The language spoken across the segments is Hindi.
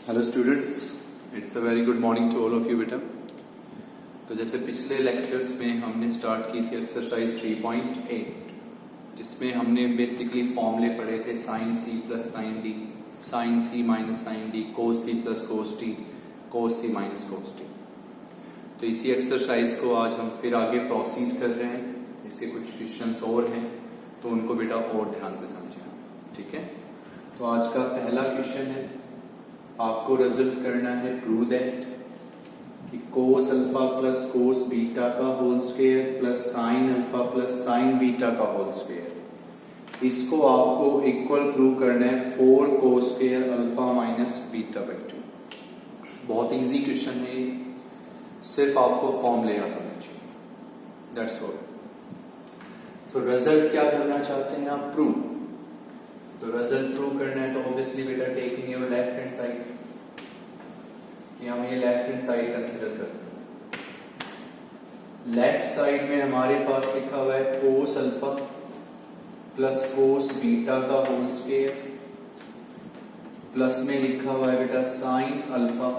Hello students, it's a very good morning to all of you बेटा। तो जैसे पिछले लेक्चर्स में हमने स्टार्ट की थी एक्सरसाइज 3.8 जिसमें हमने बेसिकली फॉर्मूले पढ़े थे sine C plus sine D, sine C minus sine D, cos C plus cos T, cos C minus cos T. तो इसी एक्सरसाइज को आज हम फिर आगे प्रोसीड कर रहे हैं। इसके कुछ क्वेश्चंस और हैं तो उनको बेटा और ध्यान से समझें, ठीक है। तो आज का पहला क्वेश्चन है, आपको रिजल्ट करना है प्रूव दैट कि cos alpha plus cos beta का whole square plus sine alpha plus sine beta का होल स्क्वायर, इसको आपको इक्वल प्रूव करना है 4 cos square alpha minus beta by 2। बहुत इजी क्वेश्चन है, सिर्फ आपको फॉर्मूले याद होने चाहिए, दैट्स ऑल। तो रिजल्ट क्या करना चाहते हैं आप? प्रूव। तो रिजल्ट प्रूव करना है तो ऑब्वियसली बेटा taking your left hand side, कि हम ये लेफ्ट हैंड साइड कंसिडर करते हैं। लेफ्ट साइड में हमारे पास लिखा हुआ है cos alpha plus cos beta का होल स्क्वायर प्लस में लिखा हुआ है बेटा साइन अल्फा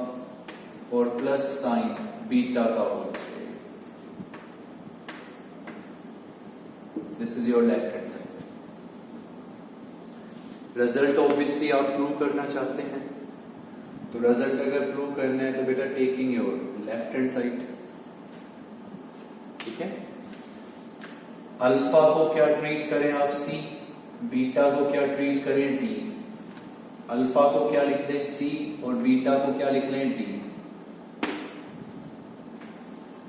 और प्लस साइन बीटा का whole square. This is your left hand side. Result obviously आप प्रूव करना चाहते हैं, तो रिजल्ट अगर प्रूव करना है तो बेटा taking your left hand side, ठीक है। अल्फा को क्या ट्रीट करें आप? सी। बीटा को क्या ट्रीट करें? डी। अल्फा को क्या लिख दें? सी, और बीटा को क्या लिख लें? डी।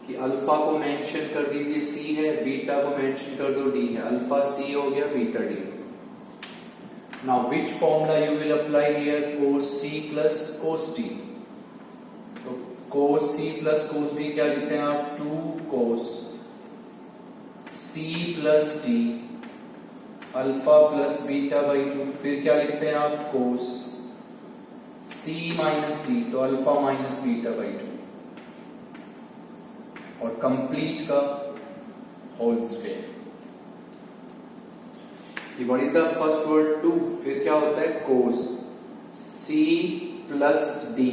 कि अल्फा को मेंशन कर दीजिए सी है, बीटा को मेंशन कर दो डी है। अल्फा सी हो गया, beta D. Now which formula you will apply here? Cos C plus cos D. तो cos C plus cos D क्या लिखते हैं आप? 2 cos C plus D alpha plus beta by 2। फिर क्या लिखते हैं आप? cos C माइनस D, तो अल्फा माइनस बीटा बाई 2 और कंप्लीट का whole square. What is the first word? 2। फिर क्या होता है? cos C plus D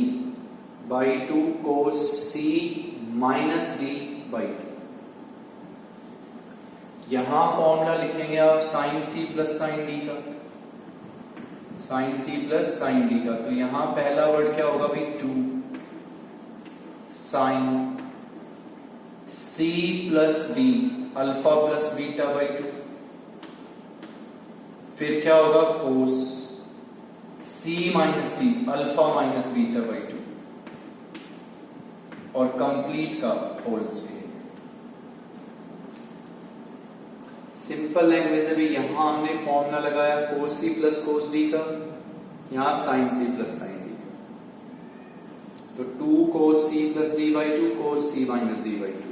by 2 cos C minus D by 2। यहां फॉर्मूला लिखेंगे आप sin C plus sin D का, sin C plus sin D का। तो यहां पहला वर्ड क्या होगा भाई? 2 sin C plus D alpha plus beta by 2। फिर क्या होगा? cos C minus D alpha minus beta by 2 और कंप्लीट का होल स्क्वायर। सिंपल लैंग्वेज है भी, यहां हमने फॉर्मूला लगाया cos C plus cos D का, यहां sin C plus sin D का। तो 2 cos C plus D by 2 cos C minus D by 2,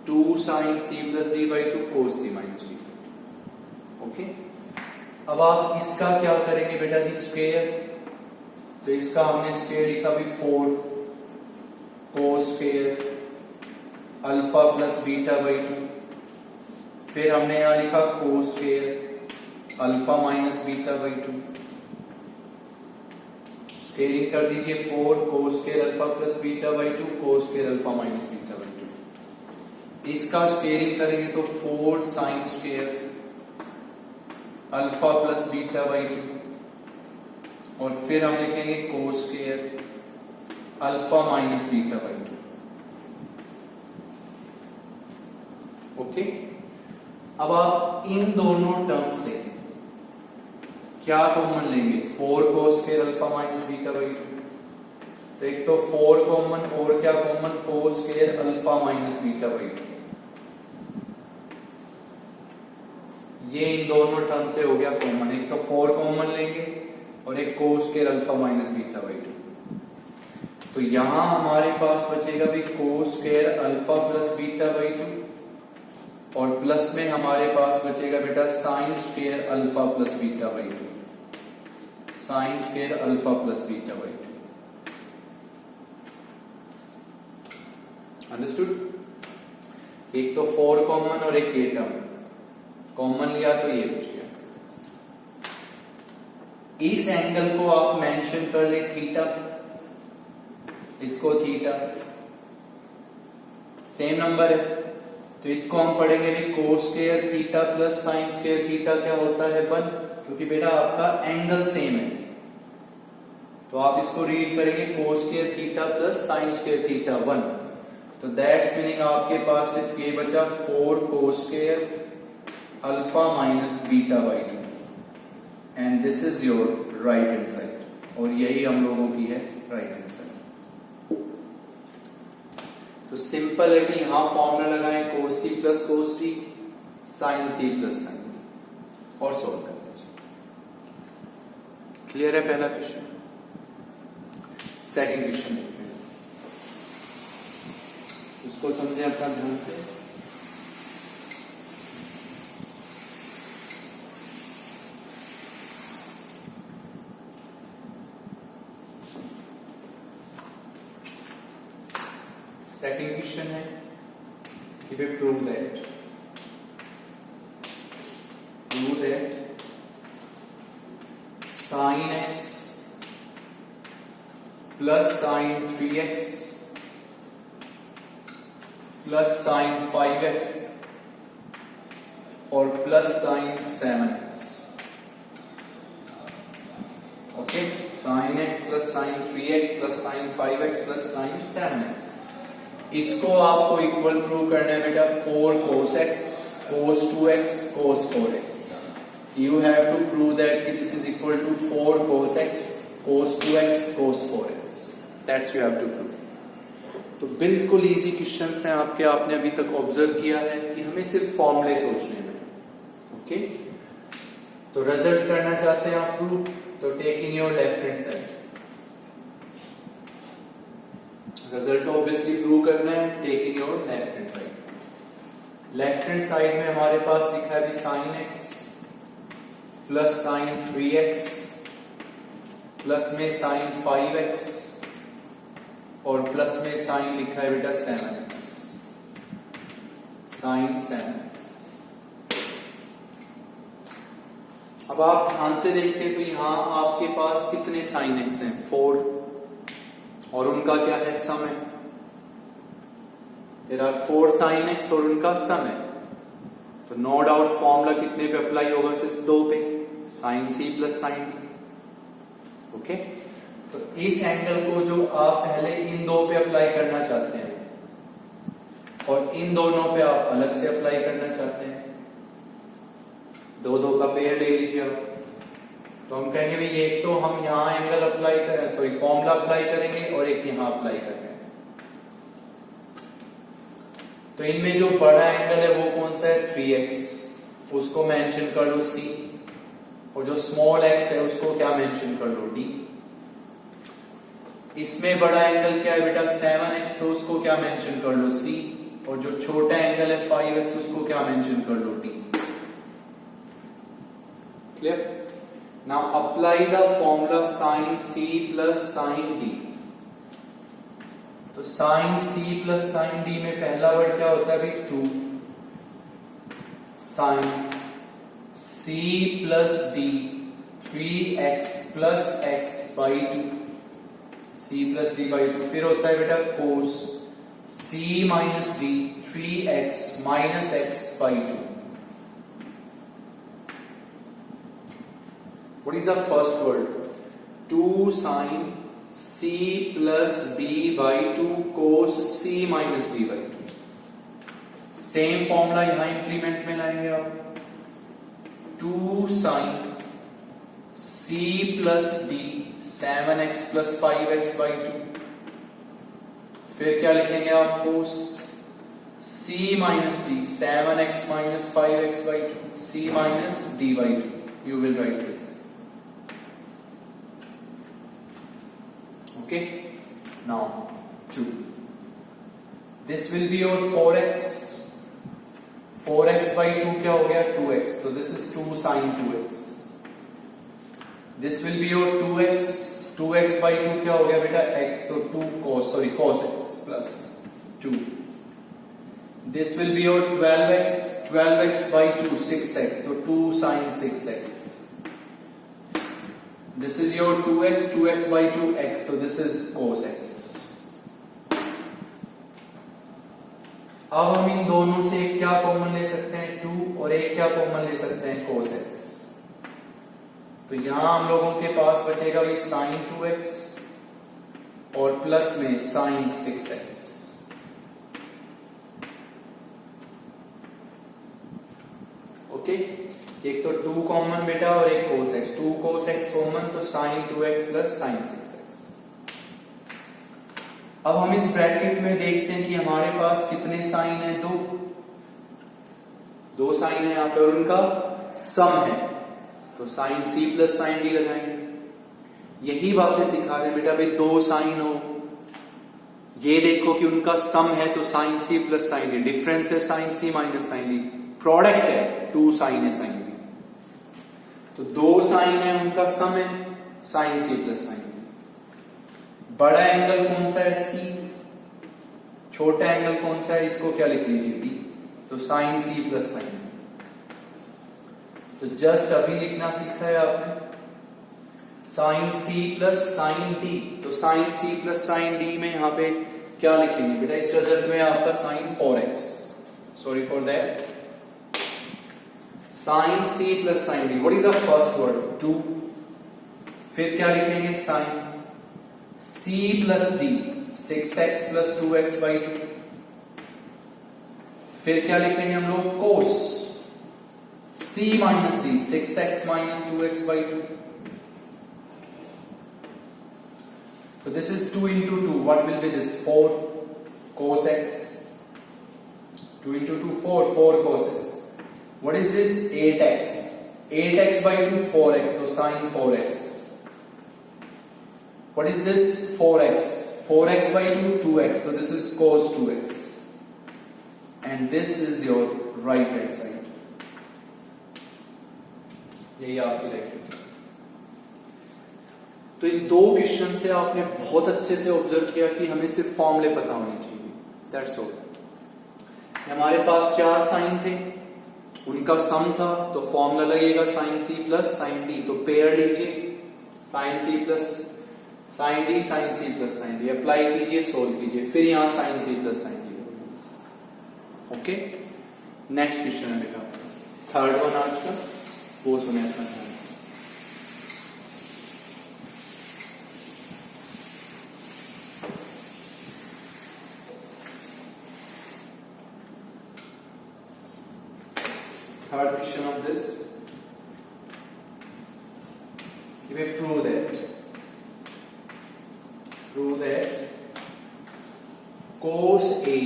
2 sin C plus D by 2 cos C minus D। Okay, अब आप इसका क्या करेंगे बेटा जी? स्क्वायर। तो इसका हमने स्क्वायर लिखा भी 4 cos square alpha plus beta by 2। फिर हमने यहां लिखा कोस square alpha minus beta by 2। Squaring कर दीजिए 4 cos square alpha plus beta by 2 cos square alpha minus beta by 2। इसका स्क्वायरिंग करेंगे तो 4 sine square alpha plus beta by 2 और फिर हम लिखेंगे कोस square alpha minus beta by 2। Okay, अब आप इन दोनों टर्म से क्या कॉमन लेंगे? 4 cos square alpha minus beta by 2। तो एक तो 4 कॉमन और क्या common? Cos square alpha minus beta by 2। ये इन दोनों टर्म से हो गया कॉमन। एक तो 4 कॉमन लेंगे और एक कोस square alpha minus beta by 2। तो यहां हमारे पास बचेगा भी कोस square alpha plus beta by 2 और प्लस में हमारे पास बचेगा बेटा sine square alpha plus beta by 2, sine square alpha plus beta by 2। Understood? एक तो 4 कॉमन और एक ये टर्म कॉमन लिया तो ये बच गया। इस एंगल को आप मेंशन कर ले थीटा, इसको थीटा, सेम नंबर है तो इसको हम पढ़ेंगे भी cos square theta plus sine square theta क्या होता है 1, क्योंकि बेटा आपका एंगल सेम है तो आप इसको रीड करेंगे cos square theta plus sine square theta 1, तो दैट्स मीनिंग आपके पास सिर्फ ये बचा 4 cos square alpha minus beta by 2 and this is your right hand side, और यही हम लोगों की है राइट हैंड साइड। तो सिंपल है कि यहां फॉर्मूला लगाएं cos C plus cos T sine C plus sine T और सोल्व कर दीजिए। क्लियर है पहला क्वेश्चन। सेकंड क्वेश्चन देखते हैं, उसको समझें अपना ध्यान से। सेकंड क्वेश्चन है कि we prove that sin x plus sin 3x plus sin 5x और plus sin 7x, okay, sin x plus sin 3x plus sin 5x plus sin 7x, इसको आपको इक्वल प्रूव करना है बेटा 4 cos x cos 2x cos 4x। You have to prove that this is equal to 4 cos x cos 2x cos 4x, that's you have to prove। तो बिल्कुल इजी क्वेश्चंस हैं आपके, आपने अभी तक ऑब्जर्व किया है कि हमें सिर्फ फॉर्मूले सोचने हैं, ओके। तो रिजल्ट करना चाहते हैं आप प्रूव, तो taking your left hand side, result obviously prove करना है taking your left hand side. Left hand side में हमारे पास लिखा है sin x plus sin 3x plus में sin 5x और प्लस में sin लिखा है बेटा 7x, sin 7x। अब आप ध्यान से देखते हैं तो यहां आपके पास कितने sin x हैं 4, और उनका क्या है सम है, देयर आर 4 sin x और उनका सम है, तो नो डाउट फॉर्मूला कितने पे अप्लाई होगा, सिर्फ 2 पे, sin c plus sin d, okay. तो इस एंगल को जो आप पहले इन 2 पे अप्लाई करना चाहते हैं और इन दोनों पे आप अलग से अप्लाई करना चाहते हैं, 2 का पेयर ले लीजिए आप, तो हम कहेंगे भाई एक तो हम यहां एंगल अप्लाई करें, सॉरी फॉर्मूला अप्लाई करेंगे और एक यहां अप्लाई करेंगे। तो इनमें जो बड़ा एंगल है वो कौन सा है 3x, उसको मेंशन कर लो c, और जो स्मॉल x है उसको क्या मेंशन कर लो d। इसमें बड़ा एंगल क्या है बेटा 7x, तो उसको क्या मेंशन कर लो c, और जो छोटा एंगल है 5x उसको क्या मेंशन कर लो d। Clear. Now apply the formula sin c plus sin d। तो sin c plus sin d में पहला वर्ड क्या होता है भाई 2, sin c plus d 3x plus x by 2, c plus d by 2, फिर होता है बेटा cos c minus d 3x minus x by 2। What is the first word? 2 sin c plus d by 2 cos c minus d by 2। Same formula यहां इंप्लीमेंट में लाएंगे आप, 2 sin c plus d 7x plus 5x by 2, फिर क्या लिखेंगे आप cos c minus d 7x minus 5x by 2 c minus d by 2, you will write this, okay। Now 2, this will be your 4x, 4x by 2 क्या हो गया 2x, तो this is 2 sin 2x। This will be your 2x, 2x by 2 क्या हो गया बेटा x, तो 2 cos x plus 2। This will be your 12x, 12x by 2 6x, तो 2 sin 6x। This is your 2x, 2x by 2 x, so this is cos x, अब हम इन दोनों से एक क्या कॉमन ले सकते हैं 2 और एक क्या कॉमन ले सकते हैं cos x। तो यहां हम लोगों के पास बचेगा भी sin 2x और प्लस में sin 6x। ओके, एक तो 2 कॉमन बेटा और एक cos x। 2 cos x common तो sin 2x plus sin 6x। अब हम इस ब्रैकेट में देखते हैं कि हमारे पास कितने साइन है, दो साइन है यहां पर, उनका सम है तो sine c plus sine d लगाएंगे। यही बातें सिखा रहे हैं बेटा, भाई दो साइन हो, ये देखो कि उनका सम है तो sine c plus sine d, difference है sine c minus sine d, product है 2 साइन है साइन d। तो दो साइन है उनका सम है sine c plus sine d। बड़ा एंगल कौन सा है c, छोटा एंगल कौन सा है, इसको क्या लिख लीजिए d, तो साइन c प्लस साइन। तो जस्ट अभी लिखना सीखा है आपने sine c plus sine d। तो sine c plus sine d में यहां पे क्या लिखेंगे बेटा, इस रिजल्ट में आपका sine 4x, sorry for that, sine c plus sine d। What is the first word 2, फिर क्या लिखेंगे sine c plus d 6x plus 2x by 2, फिर क्या लिखेंगे हम लोग cos c minus d 6x minus 2x by 2। So this is 2 into 2. What will be this? 4 cos x. 2 into 2, 4 cos x. What is this? 8x. 8x by 2, 4x. So sin 4x. What is this? 4x. 4x by 2, 2x. So this is cos 2x. And this is your right hand side. यही आपकी राइट हैंड साइड। तो इन दो क्वेश्चन से आपने बहुत अच्छे से ऑब्जर्व किया कि हमें सिर्फ फॉर्मूले पता होने चाहिए, दैट्स ऑल। हमारे पास 4 साइन थे, उनका सम था तो फॉर्मूला लगेगा sine C plus sine D. तो पेयर लीजिए sine C plus sine D, sine C plus sine D, apply कीजिए, सोल्व कीजिए, फिर यहां sine C plus sine D. Okay, next question है बेटा, थर्ड वन आज का, वो सुने अपना ध्यान से। Third question of this, you may prove that cos A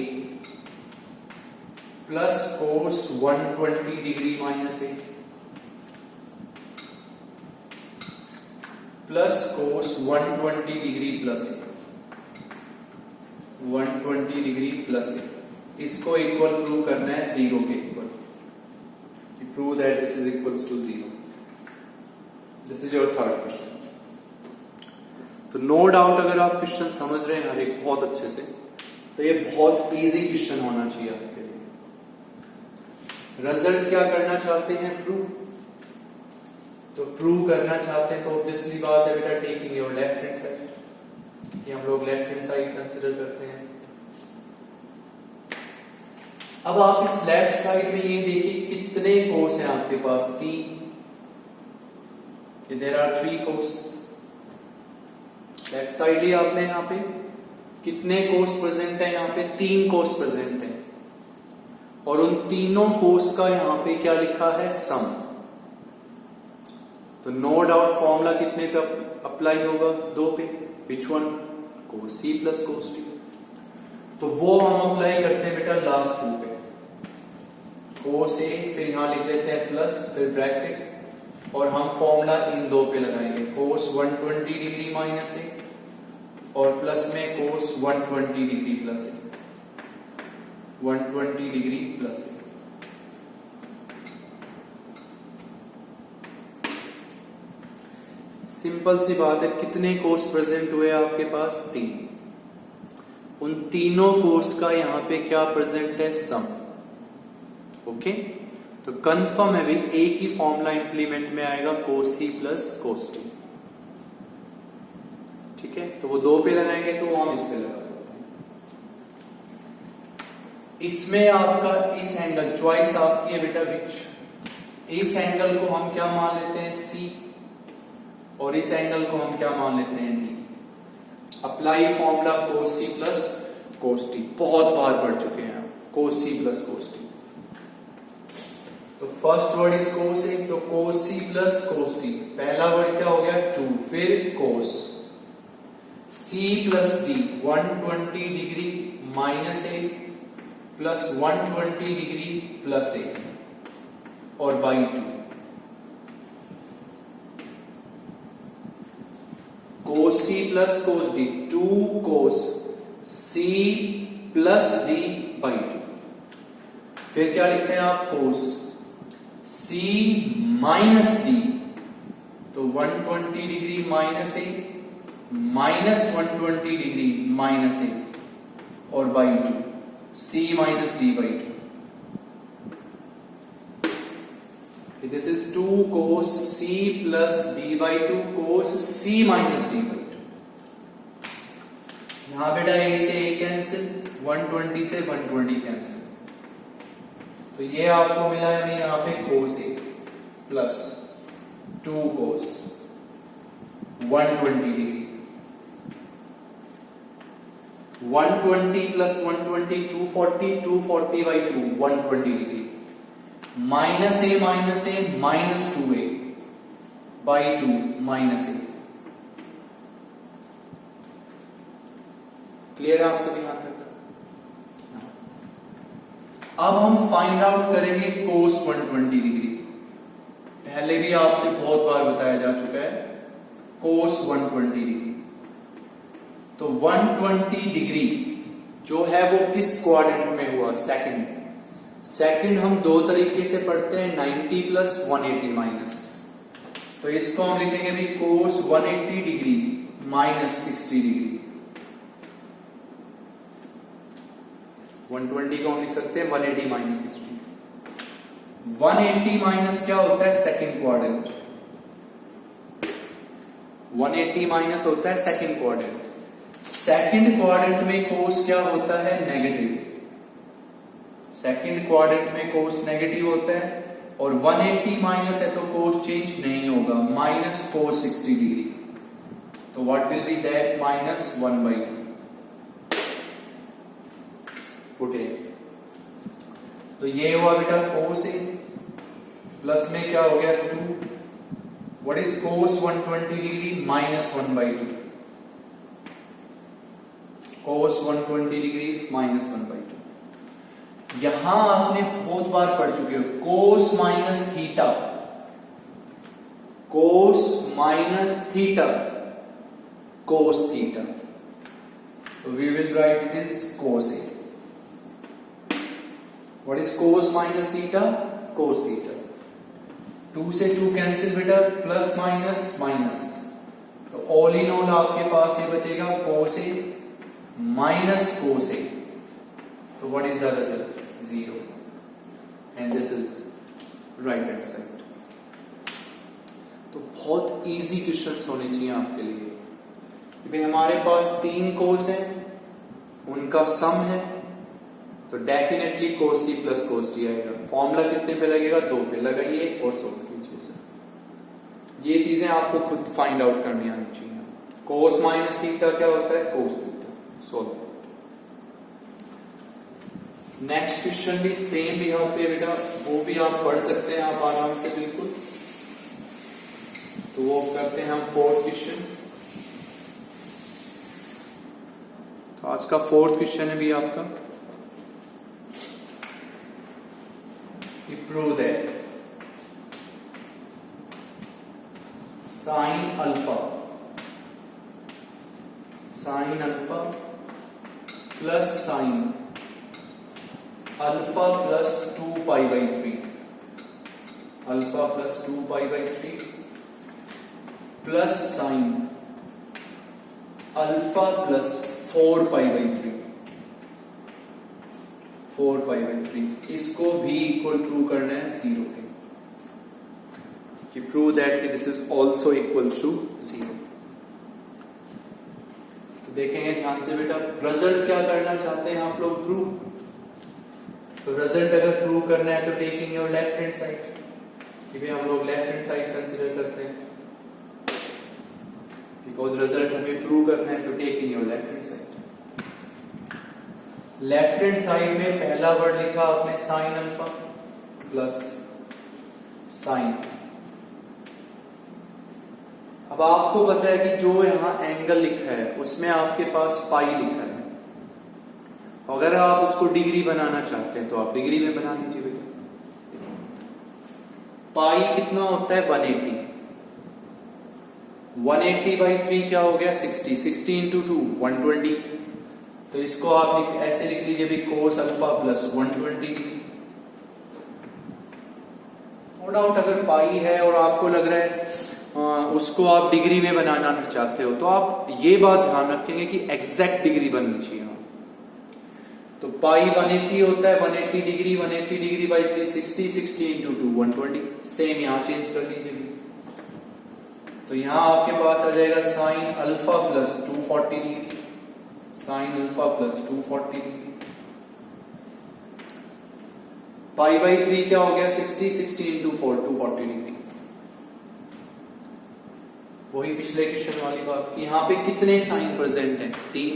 plus cos 120 degree minus A plus cos 120 degree plus A, 120 degree plus A, इसको इक्वल प्रूव करना है 0 के equal. Prove that this is equals to 0. This is your third question. तो नो डाउट अगर आप क्वेश्चन समझ रहे हैं हर एक बहुत अच्छे से, तो ये बहुत इजी क्वेश्चन होना चाहिए आपके लिए। रिजल्ट क्या करना चाहते हैं, प्रूव। तो प्रूव करना चाहते हैं तो ऑब्वियसली बात है बेटा, taking your left hand side, ये हम लोग लेफ्ट हैंड साइड कंसिडर करते हैं। अब आप इस लेफ्ट साइड में ये देखिए कितने कोस हैं आपके पास, 3, there are 3 cos. Left side ही आपने यहां पे कितने कोस प्रेजेंट है, यहां पे 3 कोस प्रेजेंट है, और उन तीनों कोस का यहां पे क्या लिखा है, सम। तो नो डाउट फॉर्मूला कितने पे अप्लाई होगा, 2 पे। Which one, cos C plus cos T. तो वो हम अप्लाई करते हैं बेटा लास्ट 2 पे, कोस ए, फिर यहां लिख लेते हैं प्लस, फिर ब्रैकेट, और हम फॉर्मूला इन 2 पे लगाएंगे, कोस 120 डिग्री माइनस ए और प्लस में कोस 120 डिग्री प्लस ए, 120 डिग्री प्लस ए। सिंपल सी बात है, कितने कोस प्रेजेंट हुए आपके पास, 3। उन तीनों कोस का यहां पे क्या प्रेजेंट है, सम। ओके, तो कंफर्म है भी एक ही फॉर्मूला इंप्लीमेंट में आएगा, कोस सी प्लस कोस टी। ठीक है, तो वो 2 पे लगाएंगे तो वो हम इस पे लगा देते हैं। इसमें आपका इस एंगल, चॉइस आपकी है बेटा विच, इस एंगल को हम क्या मान लेते हैं C, और इस एंगल को हम क्या मान लेते हैं D। Apply formula cos C plus cos T, बहुत बार पढ़ चुके हैं आप, cos C plus cos T। तो first word is cos A, तो cos C plus cos T, पहला वर्ड क्या हो गया 2, फिर cos C plus D 120 degree minus A plus 120 degree plus A और by 2, cos C plus cos D 2 cos C plus D by 2, फिर क्या लिखते हैं आप cos C माइनस D, तो 120 degree minus A minus 120 degree minus A और by 2, C minus D by 2। This is 2 cos C plus D by 2 cos C minus D by 2। यहां बेटा A से A कैंसिल, 120 से 120 कैंसिल, तो ये आपको मिला है हमें यहां पे cos A plus 2 cos 120 degree, 120 plus 120 240, 240 by 2 120 degree, minus A minus 2A by 2 minus A। Clear है आप सभी यहां तक? अब हम फाइंड आउट करेंगे cos 120 डिग्री। पहले भी आपसे बहुत बार बताया जा चुका है cos 120 डिग्री। तो 120 डिग्री जो है वो किस क्वाड्रेंट में हुआ? सेकंड। सेकंड हम दो तरीके से पढ़ते हैं, 90 प्लस 180 माइनस, तो इसको हम लिखेंगे भी cos 180 डिग्री माइनस 60 डिग्री। 120 को हम लिख सकते हैं 180 माइनस 60। 180 माइनस क्या होता है? Second quadrant. 180 माइनस होता है सेकंड क्वाड्रेंट। सेकंड क्वाड्रेंट में cos क्या होता है? नेगेटिव। सेकंड क्वाड्रेंट में cos नेगेटिव होता है, और 180 माइनस है तो cos चेंज नहीं होगा, माइनस cos 60 डिग्री। तो what will be that? Minus 1/2। पुटे, तो ये हुआ बेटा cos A, प्लस में क्या हो गया 2। What is cos 120 degree? Minus 1/2। cos 120 degree minus 1/2। यहां आपने बहुत बार पढ़ चुके हो cos minus theta, cos minus theta, cos theta, तो we will write this cos A। What is cos minus theta? cos theta. 2 से 2 कैंसिल बेटा, प्लस माइनस माइनस, तो ऑल इन ऑल आपके पास ये बचेगा cos A minus cos A, तो what is the result? 0, and this is right hand side. तो बहुत इजी क्वेश्चंस होने चाहिए आपके लिए कि भाई हमारे पास 3 cos हैं, उनका सम है, तो definitely cos C plus cos D आएगा। फॉर्मूला कितने पे लगेगा? 2 पे लगाइए और सोल्व कीजिए सर। ये चीजें आपको खुद फाइंड आउट करनी आनी चाहिए। cos माइनस थीटा क्या होता है? cos theta. Solve. Next question भी सेम यहाँ पे बेटा, वो भी आप पढ़ सकते हैं आप आराम से बिल्कुल। तो वो करते हैं हम 4th क्वेश्चन। तो आज का 4th क्वेश्चन है भी आपका, prove that sine alpha plus sine alpha plus 2π/3, alpha plus 2π/3 plus sine alpha plus 4π/3, 4π/3, इसको भी इक्वल प्रूव करना है 0 के, कि प्रूव दैट कि this is also equals to 0। तो देखेंगे ध्यान से बेटा, रिजल्ट क्या करना चाहते हैं आप लोग? प्रूव। तो रिजल्ट अगर प्रूव करना है तो taking your left hand side, कि भाई हम लोग लेफ्ट हैंड साइड कंसीडर करते हैं, बिकॉज रिजल्ट हमें प्रूव करना है तो taking your left hand side. Left hand side में पहला वर्ड लिखा आपने साइन अल्फा प्लस साइन। अब आपको पता है कि जो यहां एंगल लिखा है उसमें आपके पास पाई लिखा है, अगर आप उसको डिग्री बनाना चाहते हैं तो आप डिग्री में बना लीजिए बेटा। पाई कितना होता है 180, 180/3 क्या हो गया 60, 60 इंटू 2 120। तो इसको आप ऐसे लिख लीजिए भी cos alpha plus 120 degree. No doubt अगर पाई है और आपको लग रहा है उसको आप डिग्री में बनाना चाहते हो तो आप ये बात ध्यान रखेंगे कि एग्जैक्ट डिग्री बननी चाहिए। तो पाई 180 होता है, 180 degree, 180 degree by 3 60, 60 into 2 120। Same यहां चेंज कर लीजिए, तो यहां आपके पास आ जाएगा sign alpha plus 240 degree, sign alpha plus 240 degree. Pi by 3 क्या हो गया 60, 60 इंटू 4 240 डिग्री। वही पिछले क्वेश्चन वाली बात कि यहां पे कितने साइन प्रेजेंट हैं 3,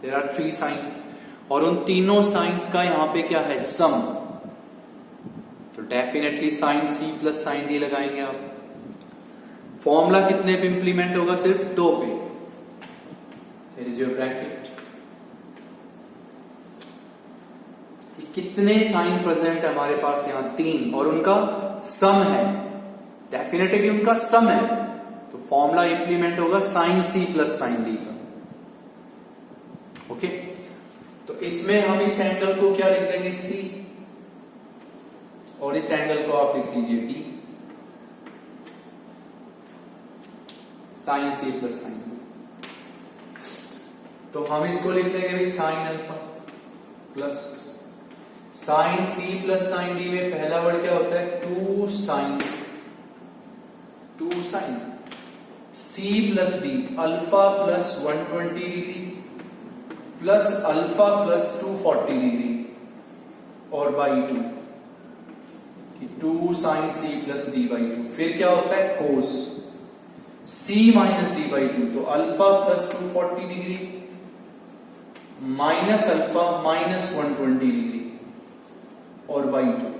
देयर आर 3 साइन, और उन तीनों साइंस का यहां पे क्या है सम। तो definitely sine C plus sine D लगाएंगे आप। फॉर्मूला कितने पे इंप्लीमेंट होगा सिर्फ 2 पे। Here is your bracket. कितने साइन प्रेजेंट है हमारे पास यहां 3 और उनका सम है, डेफिनेट है कि उनका सम है, तो फॉर्मूला इंप्लीमेंट होगा sine C plus sine D का। ओके, तो इसमें हम इस एंगल को क्या लिख देंगे C, और इस एंगल को आप लिख लीजिए D, sine C plus sine D। तो हम इसको लिख देंगे भी sine alpha plus sine C plus sine D में पहला वर्ड क्या होता है 2 sine C plus D alpha plus 120 degree plus alpha plus 240 degree और by 2, 2 sine C plus D by 2। फिर क्या होता है cos C minus D by 2, तो alpha plus 240 degree minus alpha minus 120 degree और by 2।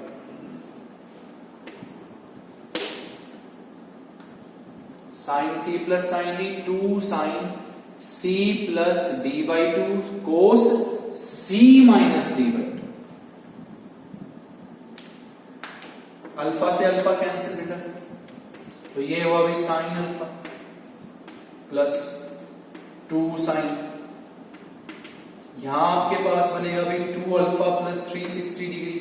Sine C plus sine D 2 sine C plus D by 2 cos C minus D by 2। Alpha से अल्फा कैंसिल बेटा, तो ये हुआ भी साइन अल्फा प्लस 2 साइन, यहां आपके पास बनेगा भी 2 अल्फा प्लस 360 डिग्री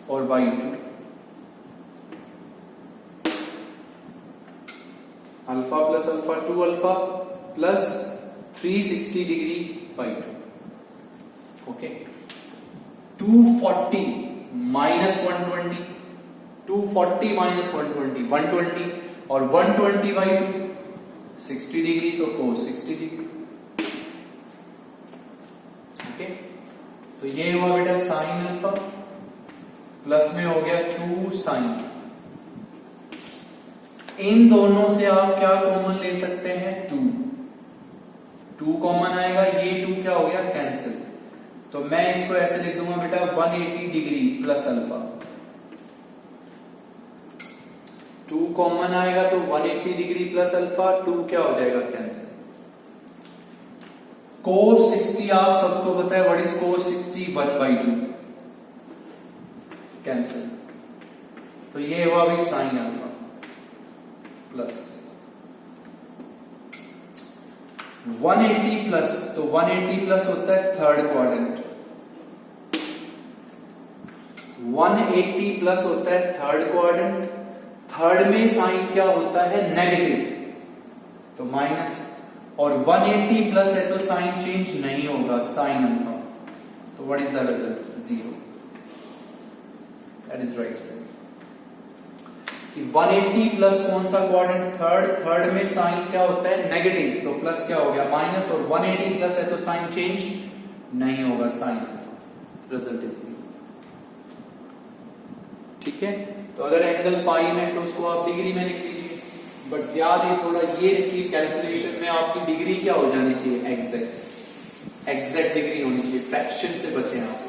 और by 2। Alpha plus alpha 2 alpha plus 360 degree by 2। Okay, 240 minus 120, 240 minus 120 120 और 120 बाई 2 60 डिग्री, तो कोस 60 डिग्री। ओके, तो ये हुआ बेटा साइन अल्फा प्लस में हो गया 2 साइन। इन दोनों से आप क्या कॉमन ले सकते हैं 2 कॉमन आएगा, ये 2 क्या हो गया कैंसिल, तो मैं इसको ऐसे लिख दूंगा बेटा 180 डिग्री प्लस अल्फा। 2 कॉमन आएगा तो 180 डिग्री प्लस अल्फा, 2 क्या हो जाएगा कैंसिल। कोस 60 आप सबको पता है, व्हाट इज कोस 60 1/2 कैंसिल, तो ये हुआ भी साइन अल्फा प्लस 180 प्लस, तो 180 प्लस होता है थर्ड क्वाड्रेंट, 180 प्लस होता है थर्ड क्वाड्रेंट। थर्ड में साइन क्या होता है नेगेटिव, तो माइनस, और 180 प्लस है तो साइन चेंज नहीं होगा साइन अल्फा, तो what is the result 0। That is right side. 180 plus कौन सा क्वाड्रेंट थर्ड में साइन क्या होता है नेगेटिव, तो प्लस क्या हो गया माइनस, और 180 प्लस है तो साइन चेंज नहीं होगा साइन। Result is 0। ठीक है, तो अगर एंगल पाई है तो उसको आप डिग्री में लिख लीजिए, बट याद है थोड़ा ये रखिए कैलकुलेशन में आपकी डिग्री क्या हो जानी चाहिए, एग्जैक्ट डिग्री होनी चाहिए, फ्रैक्शन से बचे आप।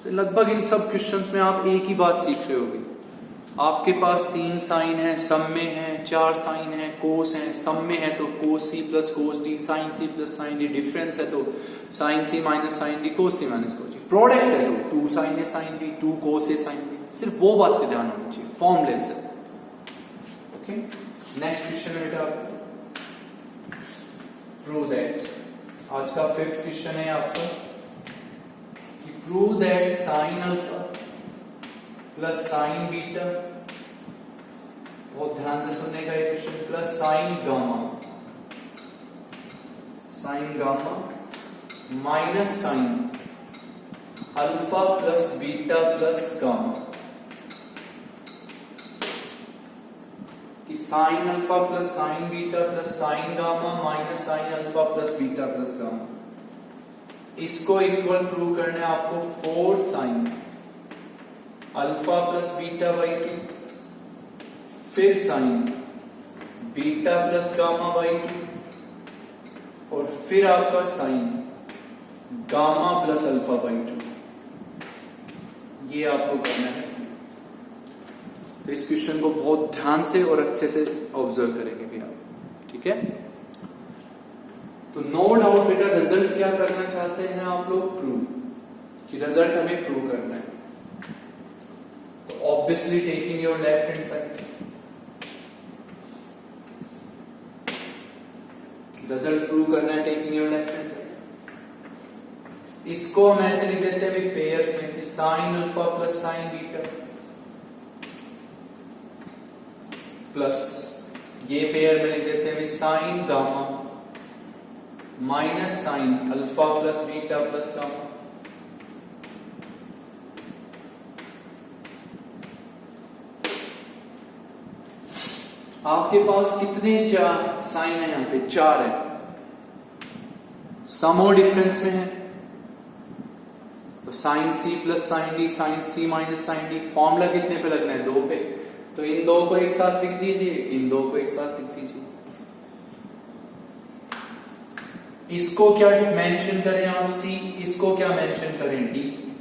तो लगभग इन सब क्वेश्चंस में आप एक ही बात सीख रहे होगे, आपके पास 3 साइन है, सम में है 4 साइन है, कोस है, सम में है तो cos C plus cos D, sine C plus sine D, difference है तो sine C minus sine D, cos C minus cos D, product है तो 2 साइन है साइन डी, 2 कोस है साइन डी। सिर्फ वो बात पे ध्यान होना चाहिए, फॉर्मूले से। ओके, नेक्स्ट क्वेश्चन है बेटा, प्रूव दैट, आज का 5th क्वेश्चन है आपका, prove that sine alpha plus sine beta, बहुत ध्यान से सुनने का ये क्वेश्चन, plus sine gamma minus sine alpha plus beta plus gamma, कि sine alpha plus sine beta plus sine gamma minus sine alpha plus beta plus gamma, इसको इक्वल प्रूव करना है आपको 4 sine alpha plus beta by 2, फिर sine beta plus gamma by 2, और फिर आपका sine gamma plus alpha by 2, ये आपको करना है। तो इस क्वेश्चन को बहुत ध्यान से और अच्छे से ऑब्जर्व करेंगे भी आप, ठीक है। तो नो डाउट बेटा रिजल्ट क्या करना चाहते हैं आप लोग, प्रूव, कि रिजल्ट हमें प्रूव करना है। तो obviously taking your left hand side, result prove करना है taking your left hand side. इसको हम ऐसे लिख देते हैं पेयर्स में कि sine alpha plus sine beta plus ये पेयर में लिख देते हैं sign gamma minus sine alpha plus beta plus gamma. आपके पास कितने साइन है, यहां पे 4 है, सम और डिफरेंस में है, तो sine C plus sine D, sine C minus sine D, formula कितने पे लगना है, 2 पे, तो इन 2 को एक साथ लिख दीजिए, इन 2 को एक साथ लिख दीजिए। इसको क्या मेंशन करें आप, सी, इसको क्या मेंशन करें, डी,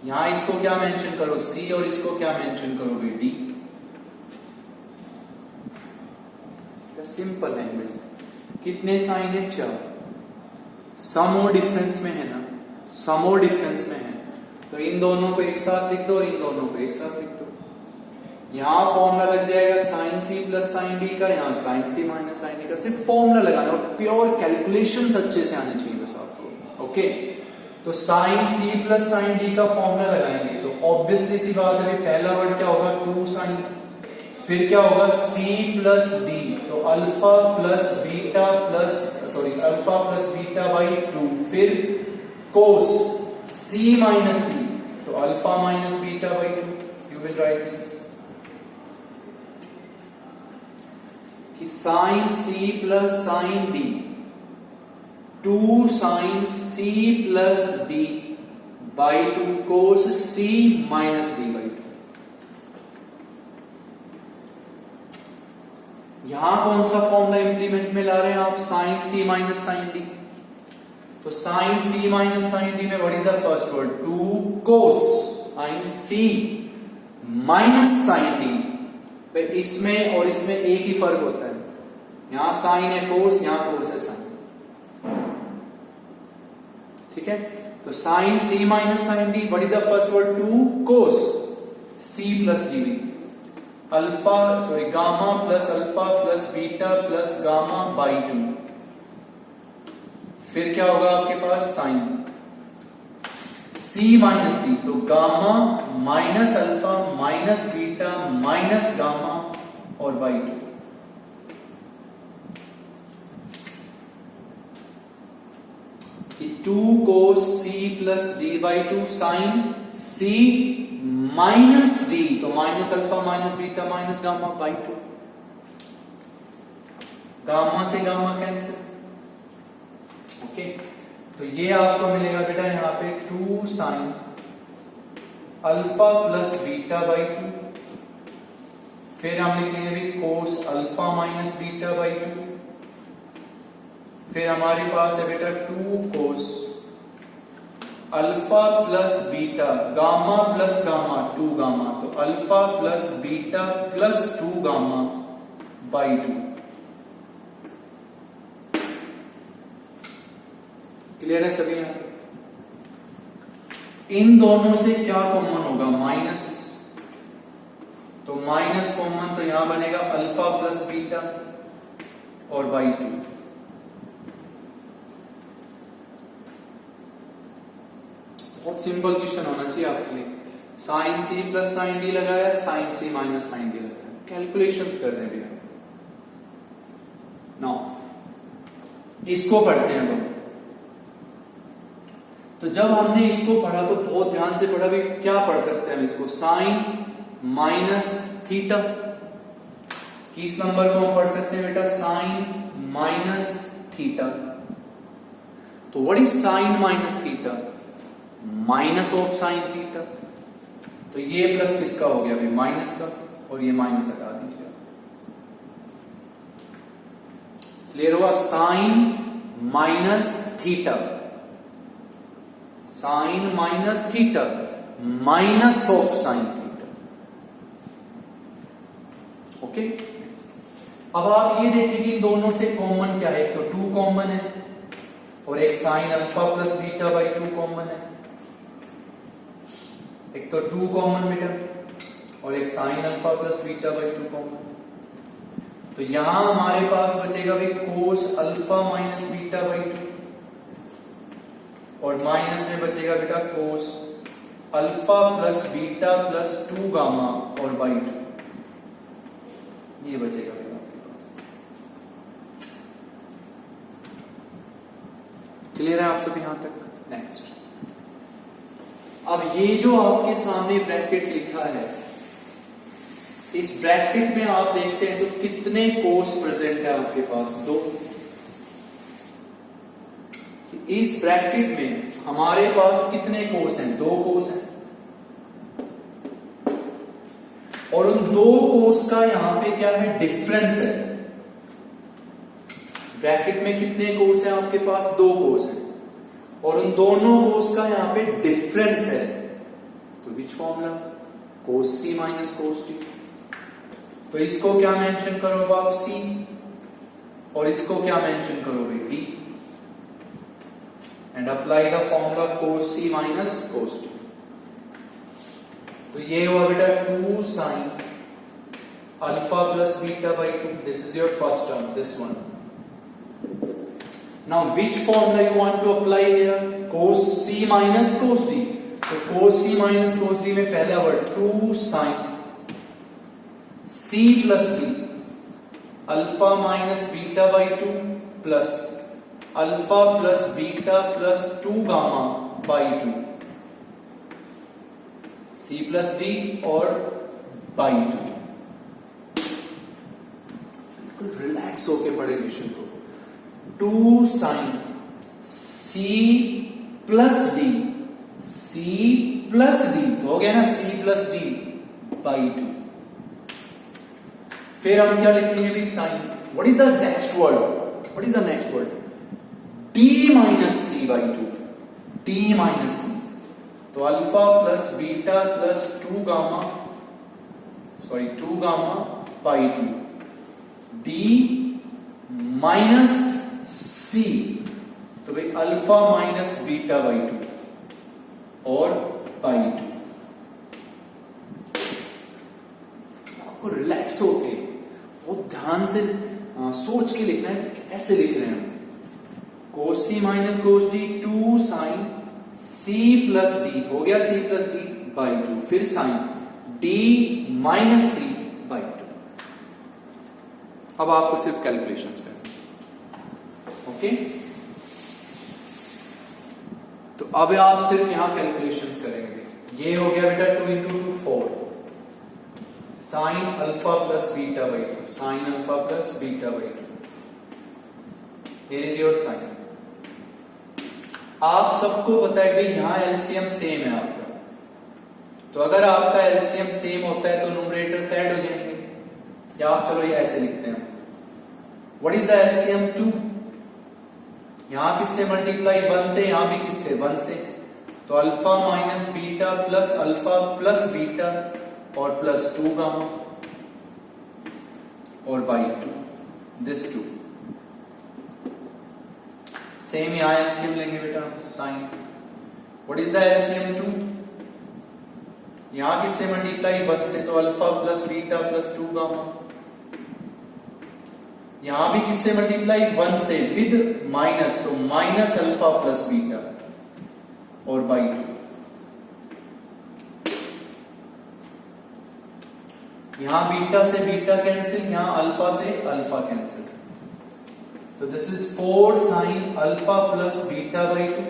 यहां इसको क्या मेंशन करो, सी, और इसको क्या मेंशन करोगे, डी। सिंपल लैंग्वेज, कितने साइन है, 4, सम और डिफरेंस में है ना, सम और डिफरेंस में है, तो इन दोनों को एक साथ लिख दो और इन दोनों को एक साथ लिख दो। यहां फॉर्मूला लग जाएगा sine C plus sine D का, यहां sine C minus sine D का, सिर्फ फॉर्मूला लगाना और प्योर कैलकुलेशंस अच्छे से आने चाहिए बस आपको। ओके, तो sine C plus sine D का फॉर्मूला लगाएंगे तो ऑब्वियसली सी बात है, पहला वर्ड क्या होगा, 2 साइन, फिर क्या होगा, सी प्लस डी, तो alpha plus beta plus, sorry alpha plus beta by 2, फिर कोस सी माइनस डी, तो alpha minus beta by 2, you will write this कि sine C plus sine D, 2 sine C plus D by 2 cos C minus D by 2। यहां कौन सा फॉर्मूला इंप्लीमेंट में ला रहे हैं आप, sine C minus sine D, तो sine C minus sine D में what is the first word, 2 cos sine C minus sine D. इसमें और इसमें एक ही फर्क होता है, यहां साइन है कोस, यहां कोस है साइन, ठीक है। तो sine C minus sine D, what is the first word, 2 cos C plus D, alpha sorry gamma plus alpha plus beta plus gamma by 2, फिर क्या होगा आपके पास, साइन सी माइनस डी, तो gamma minus alpha minus beta minus gamma और बाई 2। कि 2 cos C plus D by 2 sine C minus D, तो minus alpha minus beta minus gamma by 2, gamma से गामा कैंसिल। ओके, तो ये आपको मिलेगा बेटा यहाँ पे 2 sine alpha plus beta by 2, फिर हम लिखेंगे भी cos alpha minus beta by 2, फिर हमारे पास है बेटा 2 cos alpha plus beta gamma plus gamma 2 gamma, तो alpha plus beta plus 2 gamma by 2। Clear है सभी यहां तक? इन दोनों से क्या कॉमन होगा? माइनस, तो माइनस कॉमन, तो यहां बनेगा अल्फा प्लस बीटा और बाई 2। बहुत सिंपल क्वेश्चन होना चाहिए आपके लिए। Sine C plus sine D लगाया, sine C minus sine D लगाया, कैलकुलेशंस कर दें भैया। नाउ इसको पढ़ते हैं हम। तो जब हमने इसको पढ़ा तो बहुत ध्यान से पढ़ा भी, क्या पढ़ सकते हैं हम इसको? साइन माइनस थीटा, किस नंबर को हम पढ़ सकते हैं बेटा? Sine minus theta. तो what is sine minus theta? Minus of sine theta. तो ये प्लस किसका हो गया भाई? माइनस का, और ये माइनस हटा दीजिए। क्लियर हुआ? Sine minus theta, sine minus theta minus of sine theta. Okay, अब आप ये देखिए कि इन दोनों से कॉमन क्या है? एक तो 2 कॉमन है, और एक sign alpha plus beta by 2 common है। एक तो 2 कॉमन बेटा, और एक sign alpha plus beta by 2 common. तो यहां हमारे पास बचेगा भाई कोस अल्फा माइनस बीटा बाई 2, और माइनस में बचेगा बेटा कोस alpha plus beta plus 2 gamma और बाई 2। ये बचेगा बेटा आपके पास। क्लियर है आप सभी यहां तक? नेक्स्ट, अब ये जो आपके सामने ब्रैकेट लिखा है, इस ब्रैकेट में आप देखते हैं तो कितने कोस प्रेजेंट है आपके पास? 2। इस ब्रैकेट में हमारे पास कितने कोस हैं? 2 कोस हैं, और उन 2 कोस का यहां पे क्या है? डिफरेंस है। ब्रैकेट में कितने कोस हैं आपके पास? 2 कोस हैं, और उन दोनों कोस का यहां पे डिफरेंस है। तो which formula? Cos C minus cos D. तो इसको क्या मेंशन करोगे आप? सी, और इसको क्या मेंशन करोगे? D, and apply the formula cos C minus cos D. तो ये हुआ बेटा 2 sine alpha plus beta by 2। This is your first term, this one. Now which formula you want to apply here? Cos C minus cos D. तो cos C minus cos D में पहला word 2 sin C plus D alpha minus beta by 2 plus alpha plus beta plus 2 gamma by 2, C plus D और बाई 2। बिल्कुल रिलैक्स होके पढ़े क्वेश्चन को। 2 sine C plus D, C plus D हो गया ना? C plus D by 2। फिर हम क्या लिखेंगे भी? Sine, what is the next word? What is the next word? D minus C by 2, D minus C। तो alpha plus beta plus 2 gamma by 2, D minus C, तो भाई अल्फा माइनस बीटा बाई 2 और बाई 2। आपको रिलैक्स होके बहुत ध्यान से सोच के लिखना है। कैसे लिख रहे हैं हम? Cos C minus cos D, 2 sine C plus D हो गया, C प्लस डी बाई 2, फिर sine D minus C by 2। अब आपको सिर्फ कैलकुलेशंस करना। ओके, तो अब आप सिर्फ यहां कैलकुलेशंस करेंगे। ये हो गया बेटा 2 into 2 4 sine alpha plus beta by 2, sine alpha plus beta by 2। Here is your sine. आप सबको पता है कि यहाँ एलसीएम सेम है आपका, तो अगर आपका एलसीएम सेम होता है तो न्यूमरेटर्स ऐड हो जाएंगे, या आप चलो ये ऐसे लिखते हैं, व्हाट इज द एलसीएम 2, यहां किससे मल्टीप्लाई 1 से, यहां भी किससे 1 से, तो alpha minus beta plus alpha plus beta और प्लस 2 गामा और बाई 2 दिस 2 सेम, यहां एलसीएम लेंगे बेटा sine, what is the LCM 2, यहां किससे मल्टीप्लाई 1 से, तो alpha plus beta plus 2 gamma, यहां भी किससे मल्टीप्लाई 1 से विद माइनस, तो माइनस अल्फा प्लस बीटा और बाई 2, यहां बीटा से बीटा कैंसिल, यहां अल्फा से अल्फा कैंसिल, तो this is 4 sine alpha plus beta by 2,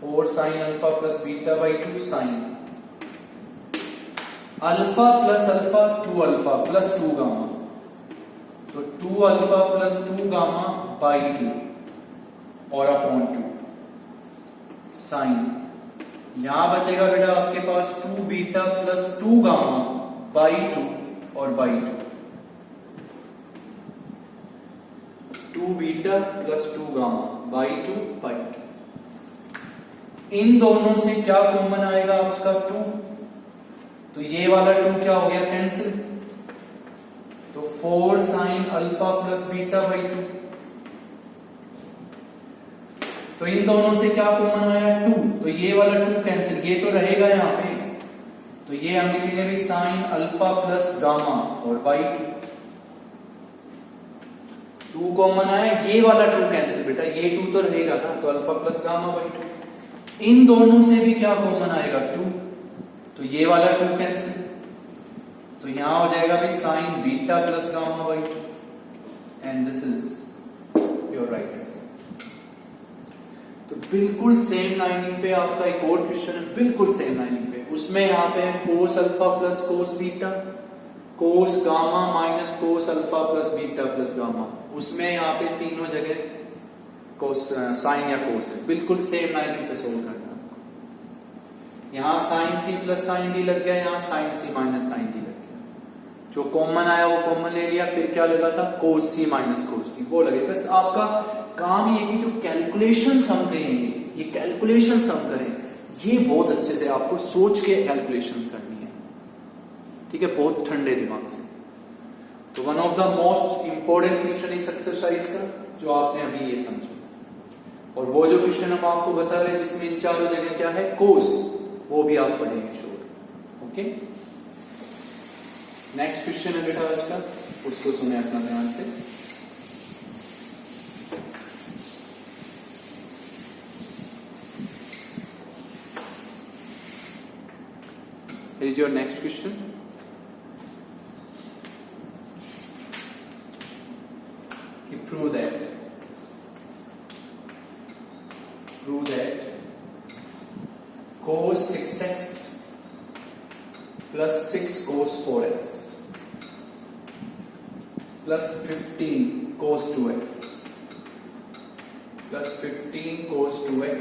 4 sine alpha plus beta by 2 sine alpha plus alpha 2 alpha plus 2 gamma, तो 2 अल्फा प्लस 2 गामा बाई 2 और अपॉन 2 साइन, यहां बचेगा बेटा आपके पास 2 बीटा प्लस 2 गामा बाई 2 और by 2, 2 beta plus 2 gamma by 2 by 2, इन दोनों से क्या कॉमन आएगा आपका 2, तो ये वाला 2 क्या हो गया कैंसिल, तो 4 sine alpha plus beta by 2, तो इन दोनों से क्या कॉमन आया 2, तो ये वाला 2 कैंसिल, ये तो रहेगा यहां पे, तो ये हम लिखेंगे भी साइन अल्फा प्लस गामा और बाई 2 कॉमन आया, ये वाला 2 कैंसिल बेटा, ये 2 तो रहेगा ना, तो अल्फा प्लस गामा बाई 2, इन दोनों से भी क्या कॉमन आएगा 2, तो ये वाला 2 कैंसिल, तो यहां हो जाएगा भी sign beta plus gamma by 2 and this is your right answer. तो बिल्कुल सेम लाइनिंग पे आपका एक और क्वेश्चन है, बिल्कुल सेम लाइनिंग पे, उसमें यहाँ पे है cos alpha plus cos beta, cos gamma minus cos alpha plus beta plus gamma, उसमें यहाँ पे तीनों जगह कोस साइन या कोस है, बिल्कुल सेम लाइनिंग पे सोल्व करना है। यहाँ sine C plus sine D लग गया, यहाँ sine C minus sine D लग गया, जो कॉमन आया वो कॉमन ले लिया, फिर क्या लगा था कोस सी माइनस कोस डी वो लगे। बस आपका काम ये कि जो कैलकुलेशन हम करेंगे, ये कैलकुलेशन हम करें, ये बहुत अच्छे से आपको सोच के कैलकुलेशंस करनी है, ठीक है, बहुत ठंडे दिमाग से। तो one of the most important question इस एक्सरसाइज का जो आपने अभी ये समझा, और वो जो क्वेश्चन हम आपको बता रहे हैं जिसमें इन चारों जगह क्या है कोस, वो भी आप पढ़ेंगे श्योर। ओके, नेक्स्ट क्वेश्चन है बेटा आज का, उसको सुने अपना ध्यान से। Here is your next question. Prove that cos 6x plus 6 cos 4x plus 15 cos 2x plus 15 cos 2x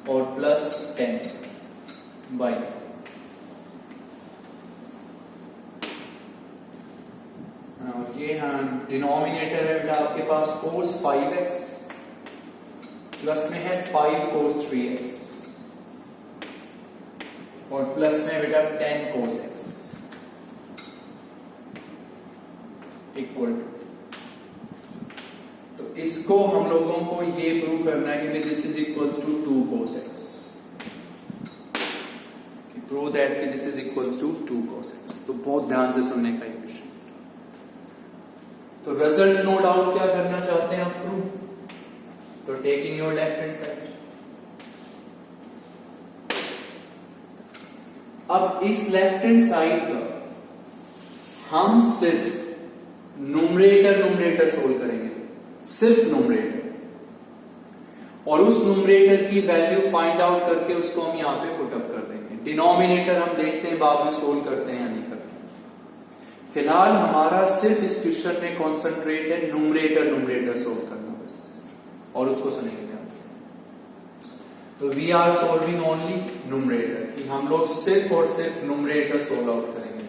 और plus 10 by ये हाँ डिनोमिनेटर है बेटा आपके पास cos 5x प्लस में है 5 cos 3x और प्लस में बेटा 10 cos x इक्वल टू, तो इसको हम लोगों को ये प्रूव करना है कि this is equals to 2 cos x, prove that कि this is equals to 2 cos x। तो बहुत ध्यान से सुनने का क्वेश्चन। तो रिजल्ट नो डाउट क्या करना चाहते हैं आप प्रूव, तो taking your left hand side, अब इस लेफ्ट हैंड साइड का हम सिर्फ न्यूमरेटर सोल्व करेंगे, सिर्फ न्यूमरेटर, और उस न्यूमरेटर की वैल्यू फाइंड आउट करके उसको हम यहां पे पुट अप कर देंगे। डिनोमिनेटर हम देखते हैं बाद में सोल्व करते हैं या नहीं करते। फिलहाल हमारा सिर्फ इस क्वेश्चन में कॉन्सेंट्रेट है न्यूमरेटर सोल्व करना बस, और उसको सुनेंगे ध्यान से। तो we are solving only numerator, कि हम लोग सिर्फ और सिर्फ न्यूमरेटर सोल्व आउट करेंगे।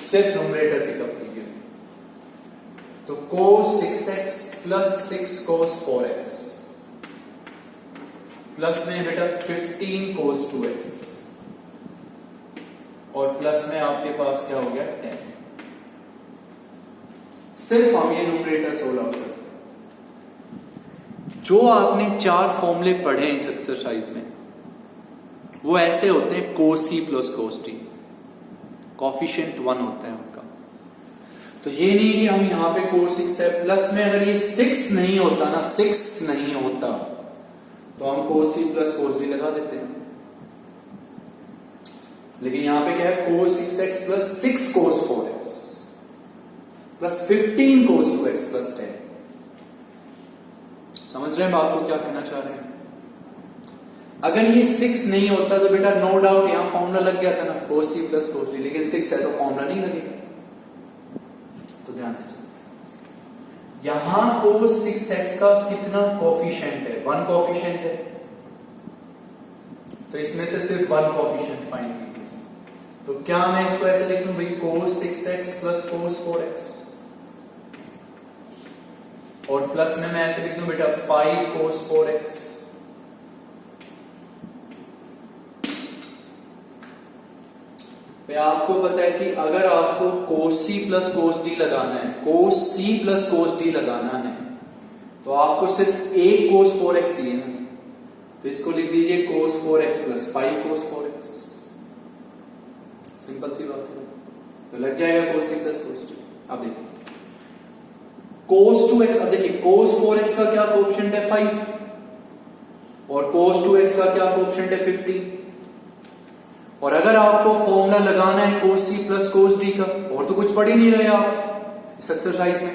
सिर्फ न्यूमरेटर पिकअप कीजिए। तो cos 6x plus 6 cos 4x plus में बेटा 15 cos 2x और प्लस में आपके पास क्या हो गया 10। सिर्फ हम ये न्यूमरेटर सोल्व आउट करते हैं। जो आपने 4 फॉर्मूले पढ़े इस एक्सरसाइज में वो ऐसे होते हैं cos c plus cos d, coefficient 1 होता है उनका। तो ये नहीं कि हम यहां पे cos 6 है, प्लस में अगर ये 6 नहीं होता ना, 6 नहीं होता तो हम cos c plus cos d लगा देते हैं। लेकिन यहां पे क्या है, cos 6x plus 6 cos 4x plus 15 cos 2x plus 10। समझ रहे हैं बात को क्या कहना चाह रहे हैं? अगर ये 6 नहीं होता तो बेटा नो डाउट यहां फॉर्मूला लग गया था ना, cos c plus cos d, लेकिन 6 है तो फॉर्मूला नहीं लगेगा। तो ध्यान से सुनो, यहां cos 6x का कितना कोफिशिएंट है? 1 कोफिशिएंट है, तो इसमें से सिर्फ 1 कोफिशिएंट फाइंड कीजिए। तो क्या मैं इसको ऐसे लिख लूं भाई, cos 6x plus cos 4x और प्लस में मैं ऐसे लिख दूं बेटा 5 cos 4x। आपको पता है कि अगर आपको cos c plus cos d लगाना है, cos c plus cos d लगाना है, तो आपको सिर्फ एक cos 4x चाहिए ना, तो इसको लिख दीजिए cos 4x plus 5 cos 4x। Simple सी बात है, तो लग जाएगा cos c plus cos d। अब देखिए cos 2x, अब देखिए cos 4x का क्या कोएफिशिएंट है 5 और cos 2x का क्या कोएफिशिएंट है 15। और अगर आपको फॉर्मूला लगाना है cos c plus cos d का, और तो कुछ पढ़ ही नहीं रहे आप इस एक्सरसाइज में,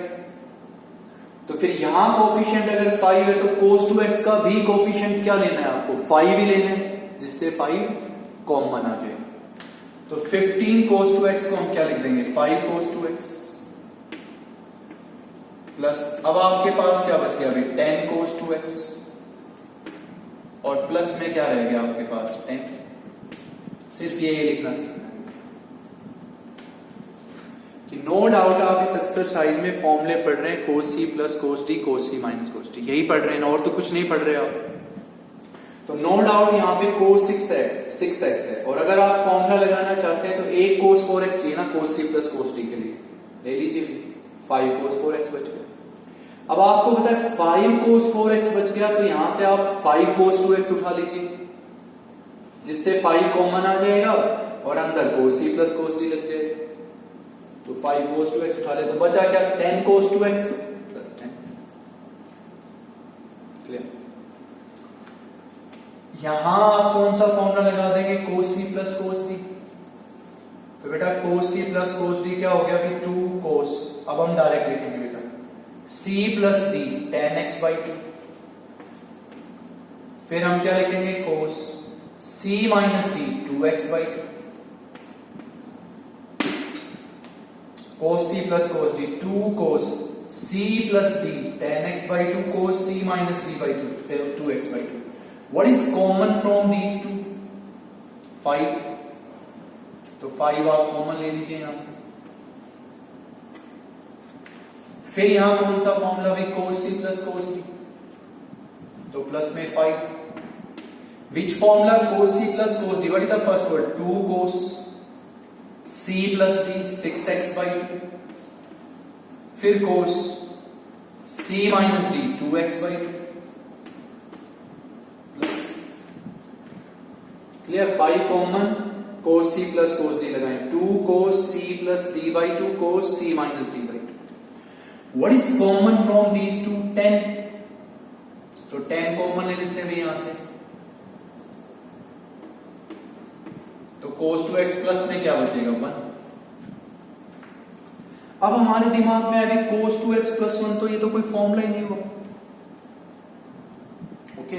तो फिर यहां कोफिशिएंट अगर 5 है तो cos 2x का भी कोफिशिएंट क्या लेना है आपको, 5 ही लेना है, जिससे 5 कॉमन आ जाए। तो 15 cos 2x को हम क्या लिख देंगे, 5 cos 2x प्लस, अब आपके पास क्या बच गया अभी 10 cos 2x और प्लस में क्या रह गया आपके पास 10। सिर्फ ये लिखना सीखना है कि नो डाउट आप इस एक्सरसाइज में फॉर्मूले पढ़ रहे हैं cos c plus cos d, cos c minus cos d, यही पढ़ रहे हैं और तो कुछ नहीं पढ़ रहे आप। तो नो डाउट यहाँ पे cos 6x है और अगर आप फॉर्मूला लगाना चाहते हैं तो एक cos 4x चाहिए ना cos c plus cos d के लिए, ले लीजिए 5 cos 4x बच गया। अब आपको पता है 5 cos 4x बच गया, तो यहां से आप 5 cos 2x उठा लीजिए, जिससे 5 कॉमन आ जाएगा और अंदर cos c plus cos d लग जाएगा। तो 5 cos 2x उठा ले तो बचा क्या 10 cos 2x प्लस 10। क्लियर? यहां आप कौन सा फॉर्मूला लगा देंगे, cos c plus cos d। तो बेटा cos c plus cos d क्या हो गया अभी 2 cos, अब हम डायरेक्ट लिखेंगे बेटा c plus d tan x/2, फिर हम क्या लिखेंगे cos c minus d 2x/2, cos c plus cos d 2 cos c plus d tan x/2 cos c minus d/2 2x/2। What is common from these two? 5। तो 5 आप कॉमन ले लीजिए यहां से। फिर यहां कौन सा फॉर्मूला भी cos c plus cos d, तो प्लस में 5। Which formula cos c plus cos d? What is the first word? 2 cos c plus d 6x/2, फिर cos c minus d 2x/2 plus, clear? 5 common, cos c plus cos d लगाएं, 2 cos c plus d/2 cos c minus d/2। What is common from these two? 10। तो 10 कॉमन ले लेते हैं यहां से, तो cos 2x प्लस में क्या बचेगा 1। अब हमारे दिमाग में अभी cos 2x प्लस 1, तो ये तो कोई फॉर्मूला ही नहीं हुआ। ओके,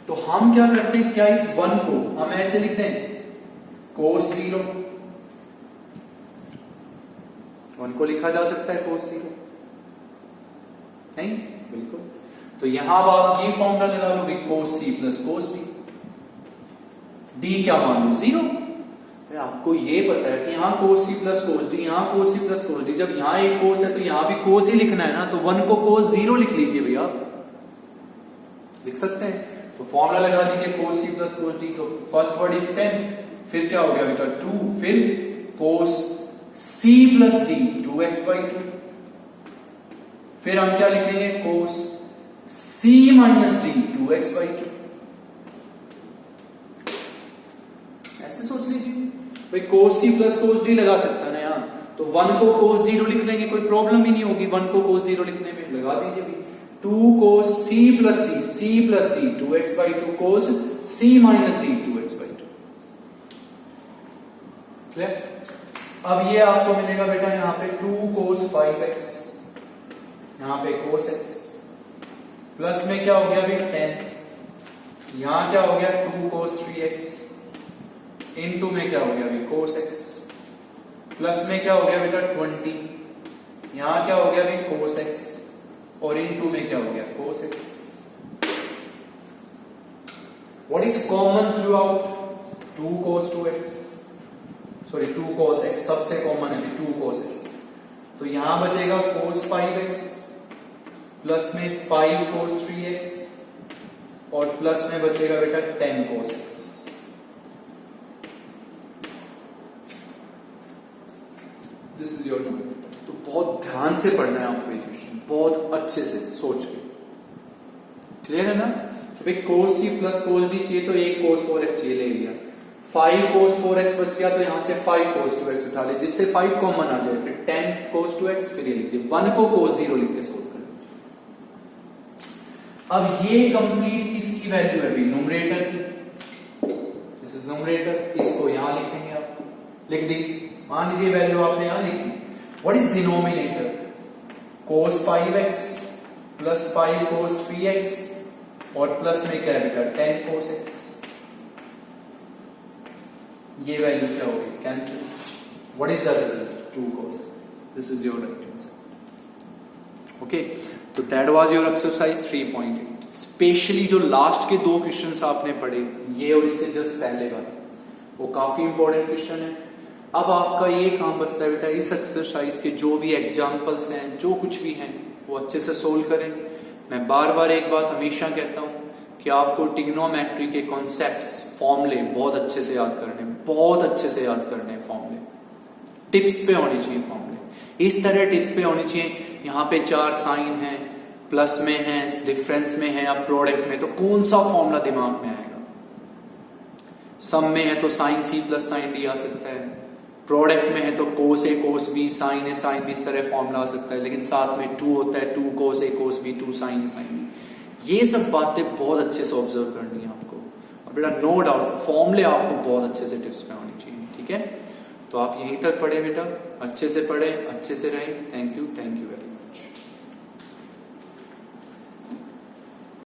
तो हम क्या करते हैं, क्या इस 1 को हम ऐसे लिख दें cos 0, 1 को लिखा जा सकता है cos 0? नहीं, बिल्कुल। तो यहां अब आप ये फॉर्मूला लगा लो, cos C plus cos D. D क्या मान लो 0। आपको ये पता है कि यहाँ कोस सी प्लस कोस डी, यहाँ कोस सी प्लस कोस डी, जब यहाँ एक कोस है तो यहाँ भी कोस ही लिखना है ना, तो 1 को कोस 0 लिख लीजिए भैया, लिख सकते हैं। तो फॉर्मूला लगा दीजिए कोस सी प्लस कोस डी, तो फर्स्ट वर्ड इज 10, फिर क्या हो गया बेटा 2, फिर cos C plus D 2x/2, फिर हम क्या लिखेंगे कोस सी माइनस डी 2x/2। ऐसे सोच लीजिए भाई, कोस सी प्लस कोस डी लगा सकता है ना यहाँ, तो 1 को कोस 0 लिख लेंगे, कोई प्रॉब्लम ही नहीं होगी 1 को कोस 0 लिखने में। लगा दीजिए भाई 2 cos C plus D 2x/2 कोस C minus D 2x/2। Clear? अब ये आपको मिलेगा बेटा यहाँ पे 2 कोस 5x, यहाँ पे कोस x, प्लस में क्या हो गया अभी 10, यहां क्या हो गया 2 कोस 3x, इनटू में क्या हो गया अभी कोस x, प्लस में क्या हो गया बेटा 20, यहां क्या हो गया अभी कोस x, और इनटू में क्या हो गया कोस x। What is common through out? 2 cos 2x, sorry 2 cos x सबसे कॉमन है 2 कोस x, तो यहां बचेगा कोस 5x, प्लस में 5 कोस 3x, और प्लस में बचेगा बेटा 10 कोस x। This is your number. तो बहुत ध्यान से पढ़ना है आपको ये क्वेश्चन, बहुत अच्छे से सोच के। क्लियर है ना? तो भाई कोस सी प्लस कोस डी चाहिए तो एक कोस 4x चाहिए, ले लिया। 5 कोस 4x बच गया तो यहां से 5 कोस 2x उठा ले, जिससे 5 कॉमन आ जाए, फिर 10 कोस 2x, फिर ये लिख दिया। 1 को कोस 0 लिख के सोल्व कर लीजिए। अब ये कंप्लीट किसकी वैल्यू है? न्यूमरेटर की। दिस इज न्यूमरेटर, इसको यहां लिखेंगे आप, लिख दी, मान लीजिए वैल्यू आपने यहां लिख दी। What is denominator? cos 5x plus 5 cos 3x, और प्लस में क्या है बेटा 10 cos x। ये वैल्यू क्या होगी? Cancel. What is the result? 2 cos x। This is your right answer. Okay, तो that was your exercise 3.8। Specially जो लास्ट के 2 क्वेश्चंस आपने पढ़े, ये और इससे जस्ट पहले वाला, वो काफी इंपॉर्टेंट क्वेश्चन है। अब आपका ये काम बचता है बेटा, इस एक्सरसाइज के जो भी एग्जाम्पल्स हैं, जो कुछ भी हैं, वो अच्छे से सोल्व करें। मैं बार बार एक बात हमेशा कहता हूं कि आपको ट्रिग्नोमेट्री के कॉन्सेप्ट्स, फॉर्मूले बहुत अच्छे से याद करने, बहुत अच्छे से याद करने फॉर्मूले। टिप्स पे होनी चाहिए फॉर्मूले, इस तरह टिप्स पे होनी चाहिए। यहाँ पे 4 साइन है, प्लस में है, डिफरेंस में है, अब प्रोडक्ट में, तो कौन सा फॉर्मूला दिमाग में आएगा? सम में है तो sine C plus sine D आ सकता है, प्रोडक्ट में है तो cos A cos B sine A sine B, इस तरह फॉर्मूला आ सकता है, लेकिन साथ में 2 होता है, 2 कोस A cos B 2 sign A sine B. ये सब बातें बहुत अच्छे से ऑब्जर्व करनी है आपको, और बेटा नो डाउट फॉर्मूले आपको बहुत अच्छे से टिप्स में होनी चाहिए। ठीक है, तो आप यहीं तक पढ़े बेटा, अच्छे से पढ़े, अच्छे से रहें। Thank you very much.